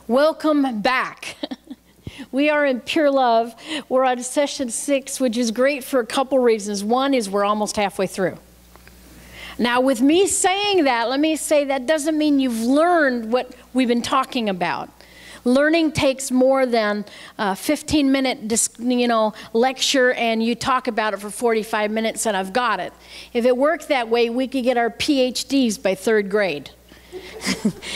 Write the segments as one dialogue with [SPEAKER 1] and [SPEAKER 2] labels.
[SPEAKER 1] Welcome back. We are in Pure Love. We're on session 6, which is great for a couple reasons. One is we're almost halfway through. Now, with me saying that, let me say that doesn't mean you've learned what we've been talking about. Learning takes more than a 15-minute, lecture, and you talk about it for 45 minutes, and I've got it. If it worked that way, we could get our PhDs by 3rd grade.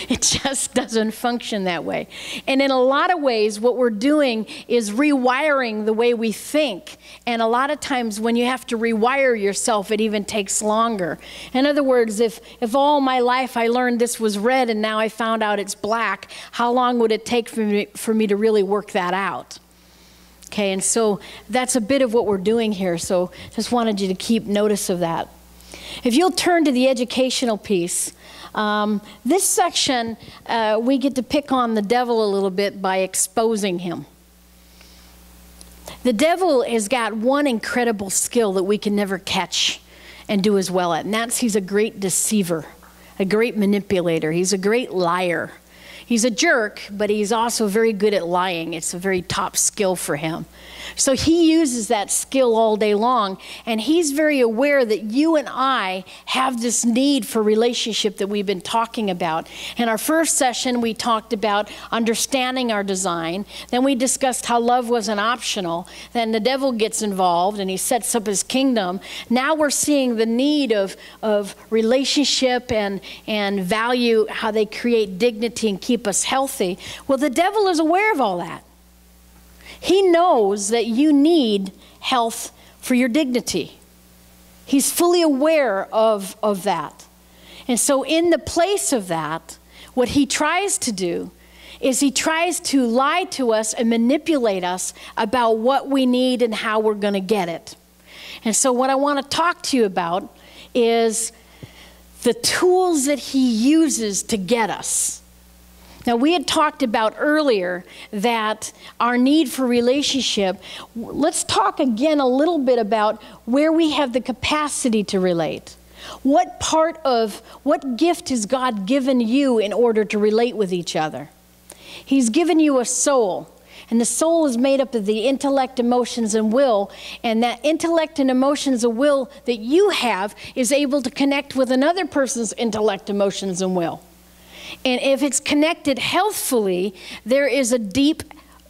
[SPEAKER 1] It just doesn't function that way. And in a lot of ways, what we're doing is rewiring the way we think. And a lot of times when you have to rewire yourself, it even takes longer. In other words, if all my life I learned this was red and now I found out it's black, how long would it take for me to really work that out? Okay, and so that's a bit of what we're doing here. So just wanted you to keep notice of that. If you'll turn to the educational piece, this section, we get to pick on the devil a little bit by exposing him. The devil has got one incredible skill that we can never catch and do as well at, and that's he's a great deceiver, a great manipulator. He's a great liar. He's a jerk, but he's also very good at lying. It's a very top skill for him. So he uses that skill all day long, and he's very aware that you and I have this need for relationship that we've been talking about. In our first session, we talked about understanding our design. Then we discussed how love wasn't optional. Then the devil gets involved, and he sets up his kingdom. Now we're seeing the need of relationship and value, how they create dignity and keep us healthy. Well, the devil is aware of all that. He knows that you need health for your dignity. He's fully aware of that. And so in the place of that, what he tries to do is he tries to lie to us and manipulate us about what we need and how we're going to get it. And so what I want to talk to you about is the tools that he uses to get us. Now, we had talked about earlier that our need for relationship. Let's talk again a little bit about where we have the capacity to relate. What gift has God given you in order to relate with each other? He's given you a soul. And the soul is made up of the intellect, emotions, and will. And that intellect and emotions and will that you have is able to connect with another person's intellect, emotions, and will. And if it's connected healthfully, there is a deep,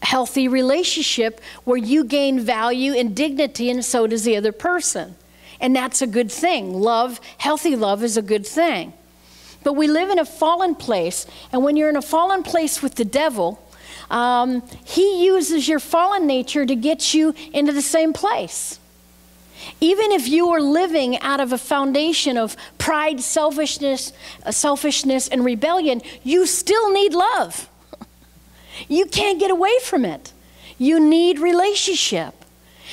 [SPEAKER 1] healthy relationship where you gain value and dignity, and so does the other person. And that's a good thing. Love, healthy love is a good thing. But we live in a fallen place, and when you're in a fallen place with the devil, he uses your fallen nature to get you into the same place. Even if you are living out of a foundation of pride, selfishness, and rebellion, you still need love. You can't get away from it. You need relationship.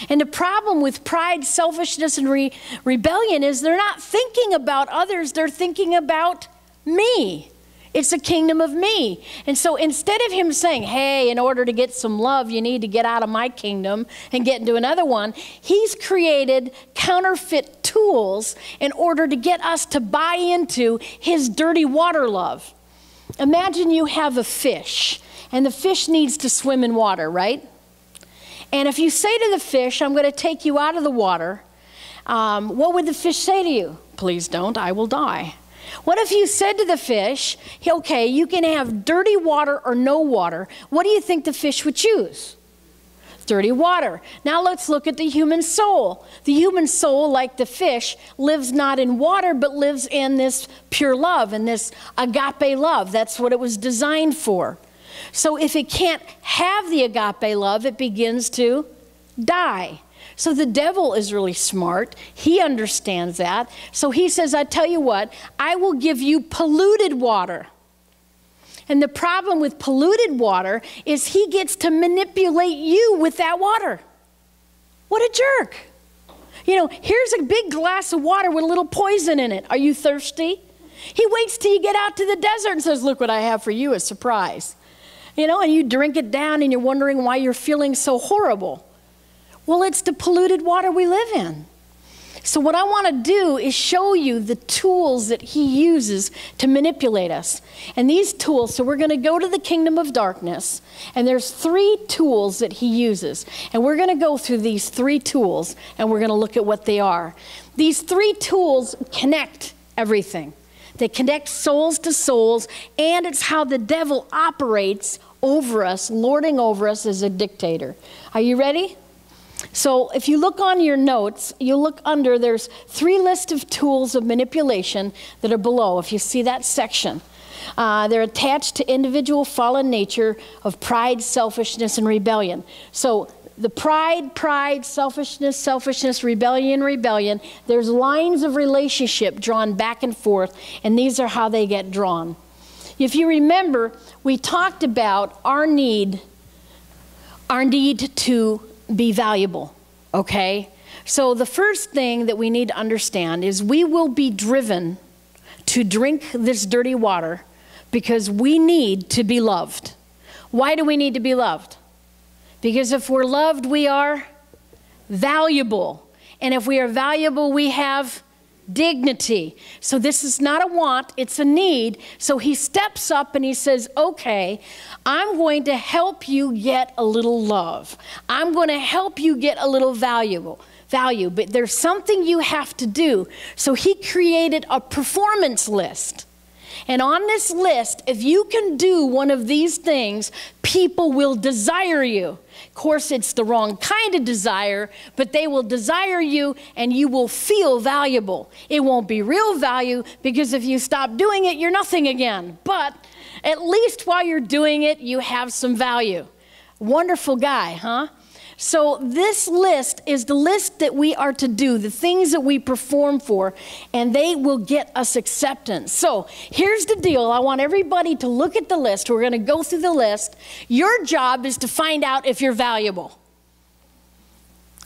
[SPEAKER 1] And the problem with pride, selfishness, and rebellion is they're not thinking about others, they're thinking about me. It's a kingdom of me. And so instead of him saying, hey, in order to get some love, you need to get out of my kingdom and get into another one, he's created counterfeit tools in order to get us to buy into his dirty water love. Imagine you have a fish, and the fish needs to swim in water, right? And if you say to the fish, I'm going to take you out of the water, what would the fish say to you? Please don't, I will die. What if you said to the fish, okay, you can have dirty water or no water. What do you think the fish would choose? Dirty water. Now let's look at the human soul. The human soul, like the fish, lives not in water, but lives in this pure love, and this agape love. That's what it was designed for. So if it can't have the agape love, it begins to die. So the devil is really smart. He understands that. So he says, I tell you what, I will give you polluted water. And the problem with polluted water is he gets to manipulate you with that water. What a jerk. Here's a big glass of water with a little poison in it. Are you thirsty? He waits till you get out to the desert and says, look what I have for you, a surprise. And you drink it down and you're wondering why you're feeling so horrible. Well, it's the polluted water we live in. So what I want to do is show you the tools that he uses to manipulate us. And these tools, so we're going to go to the kingdom of darkness, and there's 3 tools that he uses. And we're going to go through these 3 tools, and we're going to look at what they are. These 3 tools connect everything. They connect souls to souls, and it's how the devil operates over us, lording over us as a dictator. Are you ready? So if you look on your notes, you look under, there's 3 lists of tools of manipulation that are below, if you see that section. They're attached to individual fallen nature of pride, selfishness, and rebellion. So the pride, selfishness, rebellion, there's lines of relationship drawn back and forth, and these are how they get drawn. If you remember, we talked about our need to be valuable, okay? So the first thing that we need to understand is we will be driven to drink this dirty water because we need to be loved. Why do we need to be loved? Because if we're loved, we are valuable. And if we are valuable, we have dignity. So this is not a want, it's a need. So he steps up and he says, okay, I'm going to help you get a little love. I'm going to help you get a little value, but there's something you have to do. So he created a performance list. And on this list, if you can do one of these things, people will desire you. Of course, it's the wrong kind of desire, but they will desire you and you will feel valuable. It won't be real value because if you stop doing it, you're nothing again. But at least while you're doing it, you have some value. Wonderful guy, huh? So this list is the list that we are to do, the things that we perform for, and they will get us acceptance. So here's the deal. I want everybody to look at the list. We're going to go through the list. Your job is to find out if you're valuable.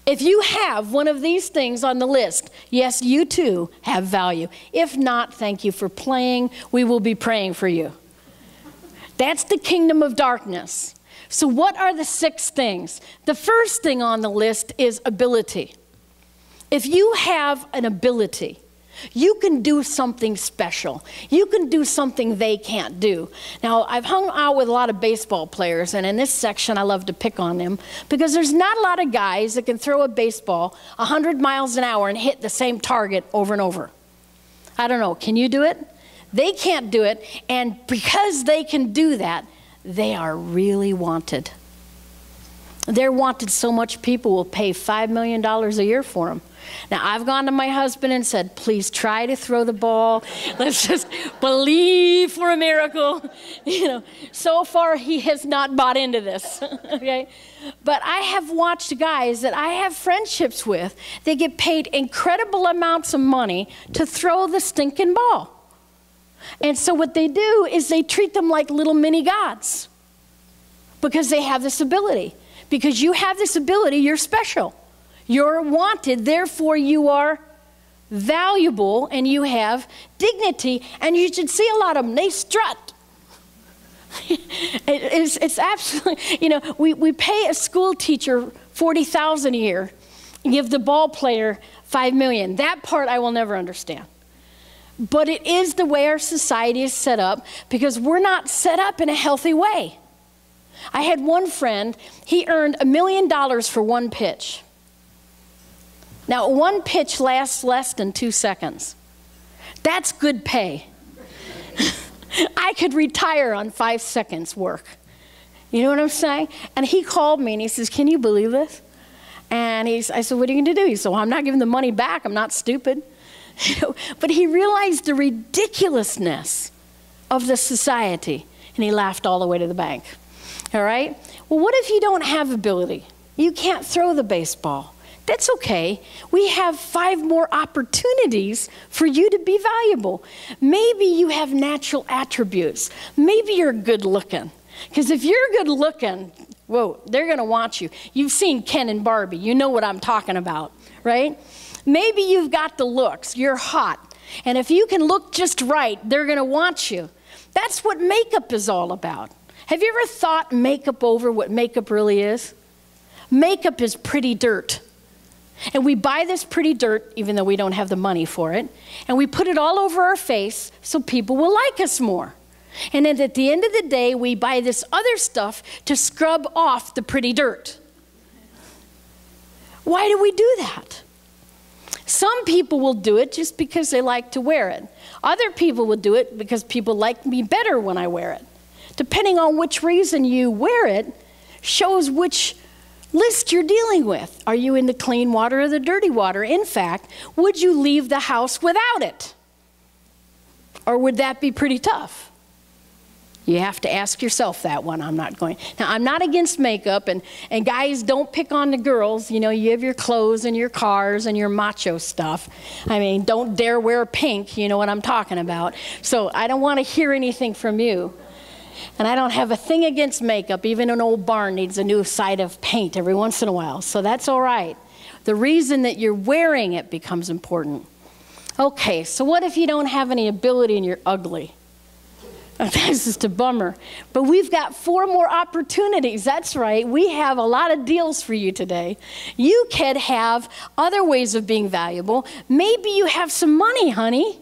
[SPEAKER 1] If you have one of these things on the list, yes, you too have value. If not, thank you for playing. We will be praying for you. That's the kingdom of darkness. So what are the 6 things? The first thing on the list is ability. If you have an ability, you can do something special. You can do something they can't do. Now, I've hung out with a lot of baseball players, and in this section, I love to pick on them because there's not a lot of guys that can throw a baseball 100 miles an hour and hit the same target over and over. I don't know, can you do it? They can't do it, and because they can do that, they are really wanted. They're wanted so much people will pay $5 million a year for them. Now, I've gone to my husband and said, please try to throw the ball. Let's just believe for a miracle. You know, so far he has not bought into this, okay? But I have watched guys that I have friendships with, they get paid incredible amounts of money to throw the stinking ball. And so what they do is they treat them like little mini gods because they have this ability. Because you have this ability, you're special. You're wanted, therefore you are valuable and you have dignity. And you should see a lot of them, they strut. It's absolutely, you know, we pay a school teacher $40,000 a year and give the ball player $5 million. That part I will never understand. But it is the way our society is set up because we're not set up in a healthy way. I had one friend, he earned $1 million for one pitch. Now, one pitch lasts less than 2 seconds. That's good pay. I could retire on 5 seconds work. You know what I'm saying? And he called me and he says, can you believe this? And I said, what are you going to do? He said, well, I'm not giving the money back. I'm not stupid. You know, but he realized the ridiculousness of the society, and he laughed all the way to the bank. All right? Well, what if you don't have ability? You can't throw the baseball. That's okay. We have 5 more opportunities for you to be valuable. Maybe you have natural attributes. Maybe you're good looking. Because if you're good looking, whoa, they're going to want you. You've seen Ken and Barbie. You know what I'm talking about, right? Maybe you've got the looks, you're hot, and if you can look just right, they're going to want you. That's what makeup is all about. Have you ever thought makeup over what makeup really is? Makeup is pretty dirt. And we buy this pretty dirt, even though we don't have the money for it, and we put it all over our face so people will like us more. And then at the end of the day, we buy this other stuff to scrub off the pretty dirt. Why do we do that? Some people will do it just because they like to wear it. Other people will do it because people like me better when I wear it. Depending on which reason you wear it, shows which list you're dealing with. Are you in the clean water or the dirty water? In fact, would you leave the house without it? Or would that be pretty tough? You have to ask yourself that one. I'm not going. Now, I'm not against makeup, and guys, don't pick on the girls. You know, you have your clothes and your cars and your macho stuff. I mean, don't dare wear pink. You know what I'm talking about. So I don't want to hear anything from you. And I don't have a thing against makeup. Even an old barn needs a new side of paint every once in a while. So that's all right. The reason that you're wearing it becomes important. Okay, so what if you don't have any ability and you're ugly? That's just a bummer. But we've got 4 more opportunities. That's right. We have a lot of deals for you today. You could have other ways of being valuable. Maybe you have some money, honey.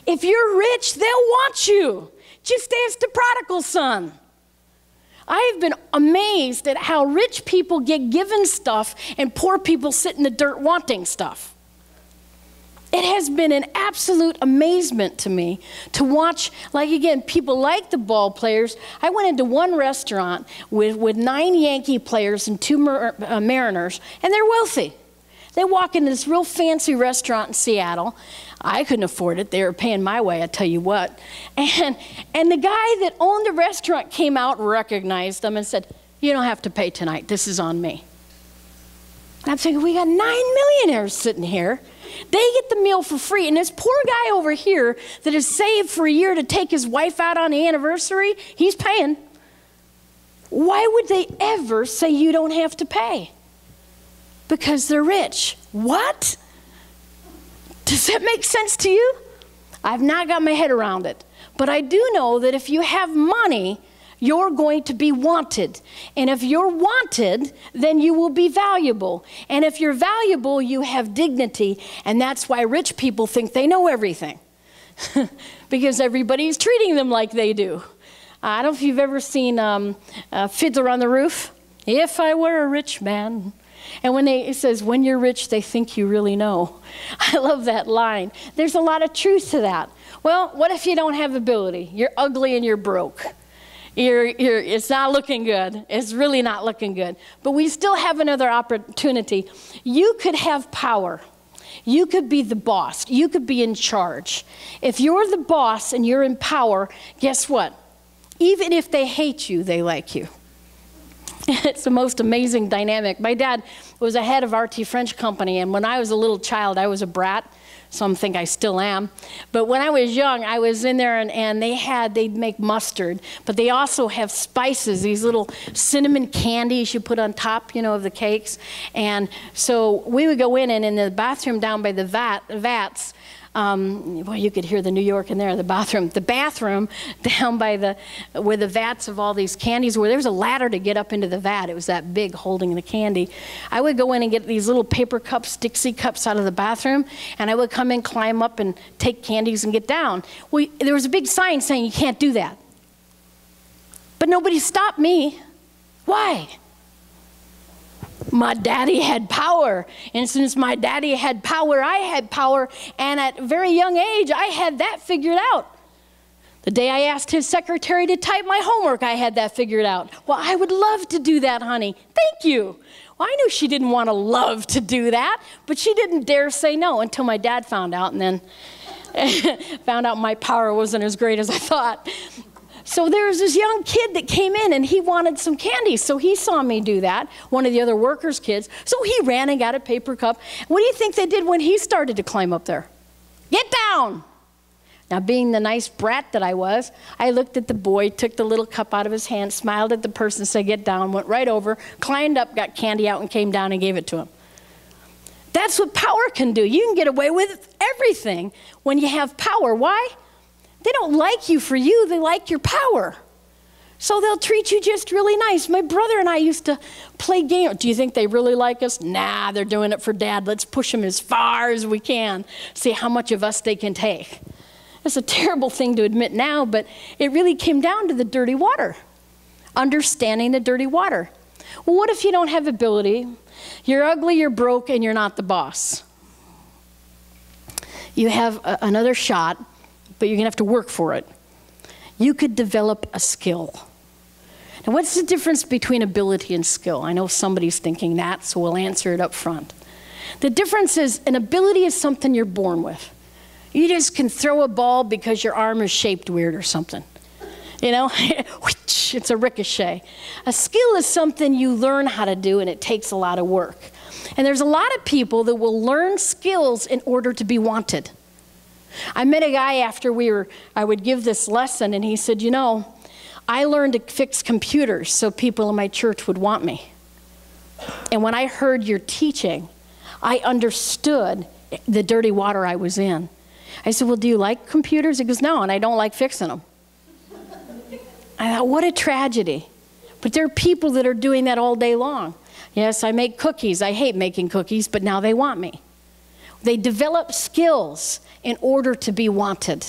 [SPEAKER 1] If you're rich, they'll want you. Just ask the prodigal son. I have been amazed at how rich people get given stuff and poor people sit in the dirt wanting stuff. It has been an absolute amazement to me to watch, like again, people like the ball players. I went into one restaurant with 9 Yankee players and 2 Mariners, and they're wealthy. They walk into this real fancy restaurant in Seattle. I couldn't afford it. They were paying my way, I tell you what. And the guy that owned the restaurant came out, recognized them, and said, "You don't have to pay tonight. This is on me." And I'm thinking, we got 9 millionaires sitting here. They get the meal for free. And this poor guy over here that has saved for a year to take his wife out on the anniversary, he's paying. Why would they ever say you don't have to pay? Because they're rich. What? Does that make sense to you? I've not got my head around it. But I do know that if you have money, you're going to be wanted. And if you're wanted, then you will be valuable. And if you're valuable, you have dignity. And that's why rich people think they know everything. Because everybody's treating them like they do. I don't know if you've ever seen Fiddler on the Roof. If I were a rich man. And it says, when you're rich, they think you really know. I love that line. There's a lot of truth to that. Well, what if you don't have ability? You're ugly and you're broke. It's not looking good. It's really not looking good. But we still have another opportunity. You could have power. You could be the boss. You could be in charge. If you're the boss and you're in power, guess what? Even if they hate you, they like you. It's the most amazing dynamic. My dad was a head of RT French Company, and when I was a little child, I was a brat. Some think I still am. But when I was young, I was in there, and they'd make mustard. But they also have spices, these little cinnamon candies you put on top, you know, of the cakes. And so we would go in, and in the bathroom down by the vats, well, you could hear the New York in there, the bathroom down by where the vats of all these candies were. There was a ladder to get up into the vat. It was that big holding the candy. I would go in and get these little paper cups, Dixie cups out of the bathroom, and I would come in, climb up, and take candies and get down. Well, there was a big sign saying you can't do that. But nobody stopped me. Why? My daddy had power, and since my daddy had power, I had power, and at a very young age, I had that figured out. The day I asked his secretary to type my homework, I had that figured out. Well, I would love to do that, honey. Thank you. Well, I knew she didn't want to love to do that, but she didn't dare say no until my dad found out, and then found out my power wasn't as great as I thought. So there was this young kid that came in, and he wanted some candy. So he saw me do that, one of the other workers' kids. So he ran and got a paper cup. What do you think they did when he started to climb up there? Get down! Now, being the nice brat that I was, I looked at the boy, took the little cup out of his hand, smiled at the person, said, get down, went right over, climbed up, got candy out, and came down and gave it to him. That's what power can do. You can get away with everything when you have power. Why? They don't like you for you. They like your power. So they'll treat you just really nice. My brother and I used to play games. Do you think they really like us? Nah, they're doing it for Dad. Let's push them as far as we can, see how much of us they can take. It's a terrible thing to admit now, but it really came down to the dirty water, understanding the dirty water. Well, what if you don't have ability? You're ugly, you're broke, and you're not the boss. You have another shot, but you're going to have to work for it. You could develop a skill. Now, what's the difference between ability and skill? I know somebody's thinking that, so we'll answer it up front. The difference is an ability is something you're born with. You just can throw a ball because your arm is shaped weird or something. You know, it's a ricochet. A skill is something you learn how to do, and it takes a lot of work. And there's a lot of people that will learn skills in order to be wanted. I met a guy after I would give this lesson, and he said, you know, I learned to fix computers so people in my church would want me. And when I heard your teaching, I understood the dirty water I was in. I said, well, do you like computers? He goes, no, and I don't like fixing them. I thought, what a tragedy. But there are people that are doing that all day long. Yes, I make cookies. I hate making cookies, but now they want me. They develop skills in order to be wanted.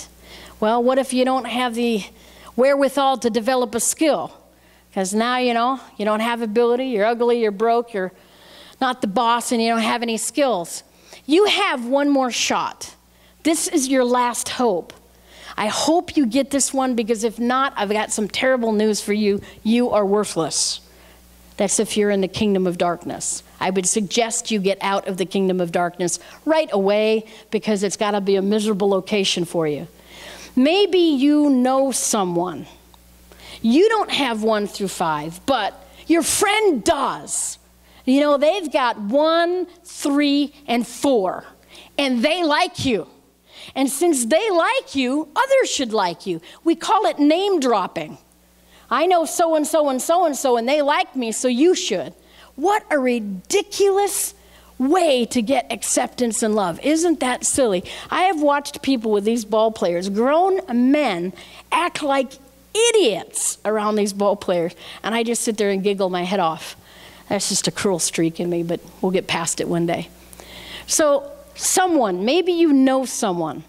[SPEAKER 1] Well, what if you don't have the wherewithal to develop a skill? Because now, you know, you don't have ability, you're ugly, you're broke, you're not the boss, and you don't have any skills. You have one more shot. This is your last hope. I hope you get this one, because if not, I've got some terrible news for you. You are worthless. That's if you're in the kingdom of darkness. I would suggest you get out of the kingdom of darkness right away, because it's got to be a miserable location for you. Maybe you know someone. You don't have 1 through 5, but your friend does. You know, they've got 1, 3, and 4, and they like you. And since they like you, others should like you. We call it name dropping. I know so-and-so and so-and-so, and they like me, so you should. What a ridiculous way to get acceptance and love. Isn't that silly? I have watched people with these ball players, grown men, act like idiots around these ball players, and I just sit there and giggle my head off. That's just a cruel streak in me, but we'll get past it one day. So someone, maybe you know someone.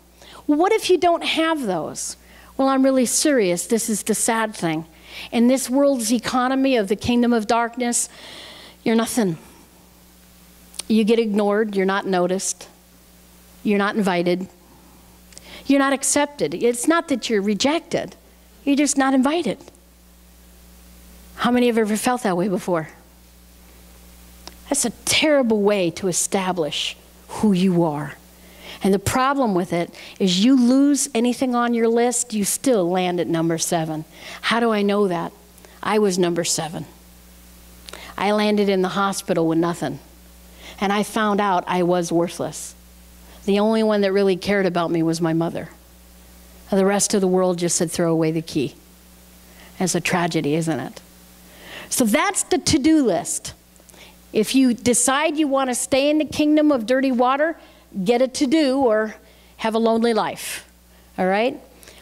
[SPEAKER 1] What if you don't have those? Well, I'm really serious. This is the sad thing. In this world's economy of the kingdom of darkness, you're nothing. You get ignored. You're not noticed. You're not invited. You're not accepted. It's not that you're rejected. You're just not invited. How many have ever felt that way before? That's a terrible way to establish who you are. And the problem with it is you lose anything on your list, you still land at number 7. How do I know that? I was number 7. I landed in the hospital with nothing. And I found out I was worthless. The only one that really cared about me was my mother. The rest of the world just said, throw away the key. It's a tragedy, isn't it? So that's the to-do list. If you decide you want to stay in the kingdom of dirty water, get a to-do or have a lonely life. All right?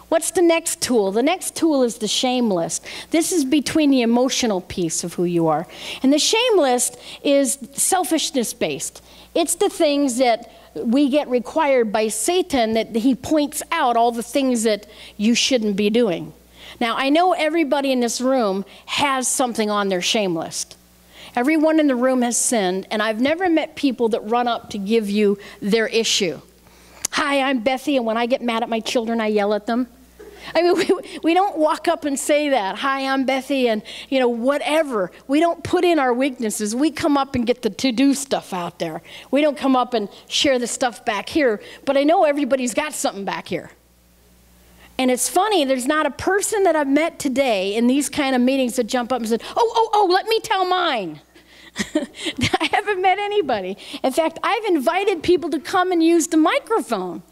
[SPEAKER 1] What's the next tool? The next tool is the shame list. This is between the emotional piece of who you are. And the shame list is selfishness-based. It's the things that we get required by Satan, that he points out all the things that you shouldn't be doing. Now, I know everybody in this room has something on their shame list. Everyone in the room has sinned, and I've never met people that run up to give you their issue. Hi, I'm Bethy, and when I get mad at my children, I yell at them. I mean, we don't walk up and say that. Hi, I'm Bethy, and, you know, whatever. We don't put in our weaknesses. We come up and get the to-do stuff out there. We don't come up and share the stuff back here, but I know everybody's got something back here. And it's funny, there's not a person that I've met today in these kind of meetings that jump up and said, oh, let me tell mine. I haven't met anybody. In fact, I've invited people to come and use the microphone,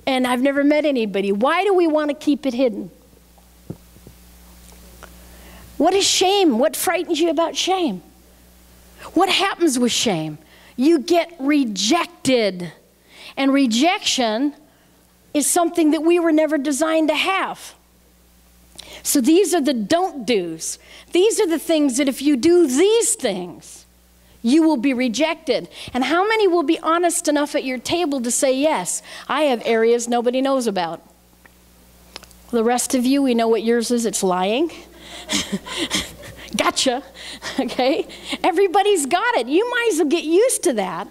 [SPEAKER 1] and I've never met anybody. Why do we want to keep it hidden? What is shame? What frightens you about shame? What happens with shame? You get rejected. And rejection is something that we were never designed to have. So these are the don't do's. These are the things that if you do these things, you will be rejected. And how many will be honest enough at your table to say, yes, I have areas nobody knows about? The rest of you, we know what yours is. It's lying. Gotcha. Okay? Everybody's got it. You might as well get used to that.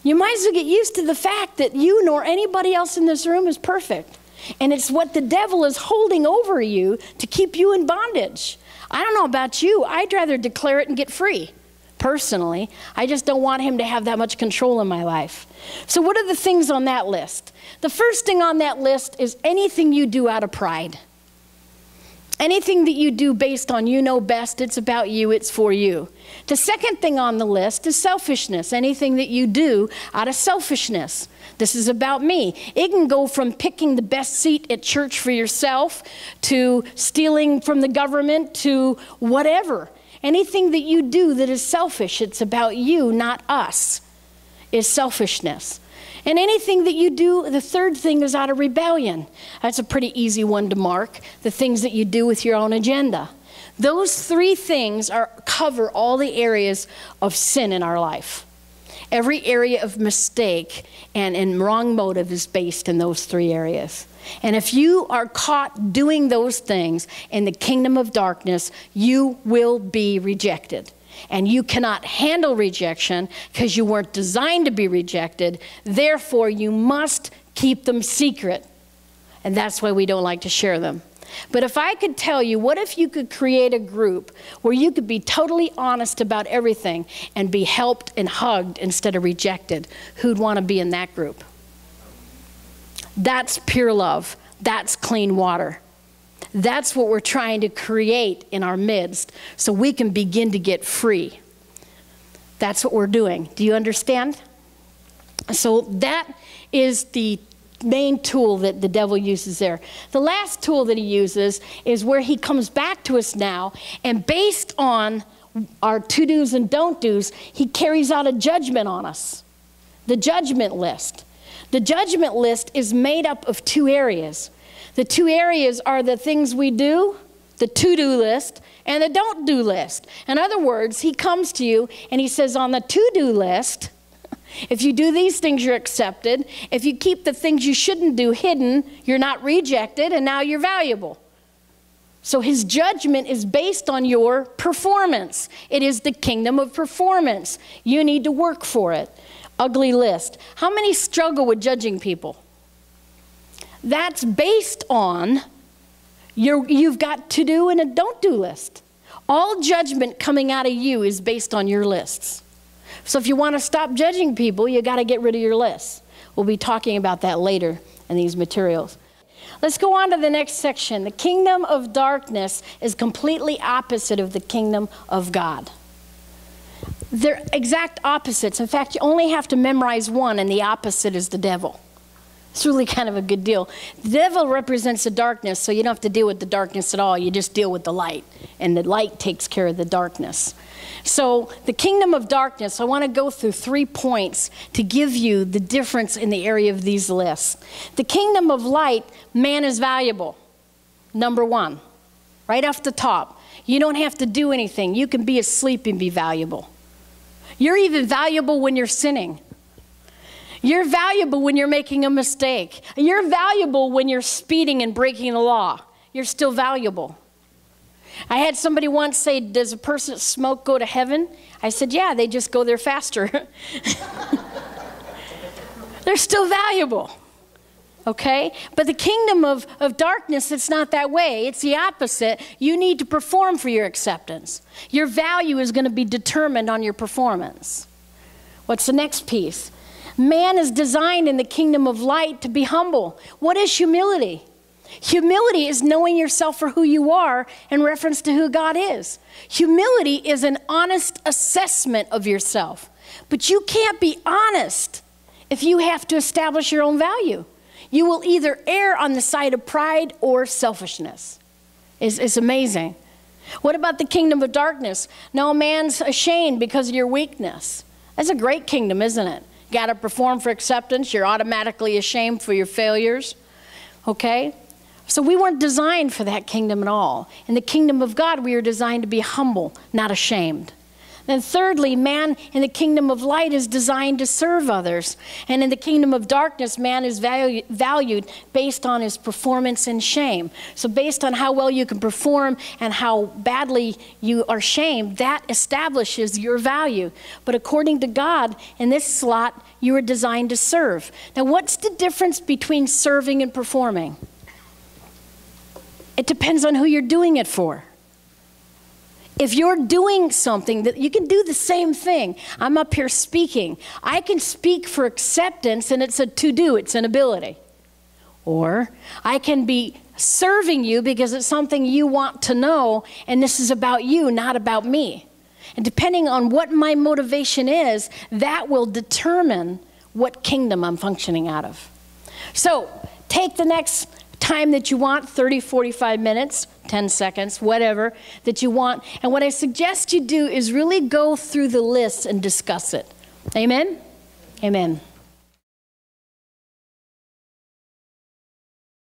[SPEAKER 1] You might as well get used to the fact that you nor anybody else in this room is perfect. And it's what the devil is holding over you to keep you in bondage. I don't know about you. I'd rather declare it and get free. Personally, I just don't want him to have that much control in my life. So what are the things on that list? The first thing on that list is anything you do out of pride. Anything that you do based on you know best, it's about you, it's for you. The second thing on the list is selfishness. Anything that you do out of selfishness. This is about me. It can go from picking the best seat at church for yourself to stealing from the government to whatever. Anything that you do that is selfish, it's about you, not us, is selfishness. And anything that you do, the third thing is out of rebellion. That's a pretty easy one to mark, the things that you do with your own agenda. Those three things cover all the areas of sin in our life. Every area of mistake and wrong motive is based in those three areas. And if you are caught doing those things in the kingdom of darkness, you will be rejected. And you cannot handle rejection because you weren't designed to be rejected. Therefore, you must keep them secret. And that's why we don't like to share them. But if I could tell you, what if you could create a group where you could be totally honest about everything and be helped and hugged instead of rejected? Who'd want to be in that group? That's pure love. That's clean water. That's what we're trying to create in our midst so we can begin to get free. That's what we're doing. Do you understand? So that is the main tool that the devil uses there. The last tool that he uses is where he comes back to us now, and based on our to-dos and don't-dos, he carries out a judgment on us. The judgment list. The judgment list is made up of two areas. The two areas are the things we do, the to-do list, and the don't-do list. In other words, he comes to you and he says on the to-do list, if you do these things, you're accepted. If you keep the things you shouldn't do hidden, you're not rejected, and now you're valuable. So his judgment is based on your performance. It is the kingdom of performance. You need to work for it. Ugly list. How many struggle with judging people? That's based on you've got to do and a don't do list. All judgment coming out of you is based on your lists. So if you want to stop judging people, you got to get rid of your lists. We'll be talking about that later in these materials. Let's go on to the next section. The kingdom of darkness is completely opposite of the kingdom of God. They're exact opposites. In fact, you only have to memorize one, and the opposite is the devil. It's really kind of a good deal. The devil represents the darkness, so you don't have to deal with the darkness at all. You just deal with the light, and the light takes care of the darkness. So the kingdom of darkness, I want to go through 3 points to give you the difference in the area of these lists. The kingdom of light, man is valuable. Number one, right off the top. You don't have to do anything. You can be asleep and be valuable. You're even valuable when you're sinning. You're valuable when you're making a mistake. You're valuable when you're speeding and breaking the law. You're still valuable. I had somebody once say, does a person that smoke go to heaven? I said, yeah, they just go there faster. They're still valuable. Okay? But the kingdom of darkness, it's not that way. It's the opposite. You need to perform for your acceptance. Your value is going to be determined on your performance. What's the next piece? Man is designed in the kingdom of light to be humble. What is humility? Humility is knowing yourself for who you are in reference to who God is. Humility is an honest assessment of yourself. But you can't be honest if you have to establish your own value. You will either err on the side of pride or selfishness. It's amazing. What about the kingdom of darkness? No man's ashamed because of your weakness. That's a great kingdom, isn't it? You got to perform for acceptance. You're automatically ashamed for your failures. Okay? So we weren't designed for that kingdom at all. In the kingdom of God, we are designed to be humble, not ashamed. Then thirdly, man in the kingdom of light is designed to serve others. And in the kingdom of darkness, man is valued based on his performance and shame. So based on how well you can perform and how badly you are shamed, that establishes your value. But according to God, in this slot, you are designed to serve. Now, what's the difference between serving and performing? It depends on who you're doing it for. If you're doing something, that you can do the same thing. I'm up here speaking. I can speak for acceptance, and it's a to-do, it's an ability. Or I can be serving you because it's something you want to know, and this is about you, not about me. And depending on what my motivation is, that will determine what kingdom I'm functioning out of. So take the next time that you want, 30, 45 minutes, 10 seconds, whatever that you want. And what I suggest you do is really go through the list and discuss it. Amen? Amen.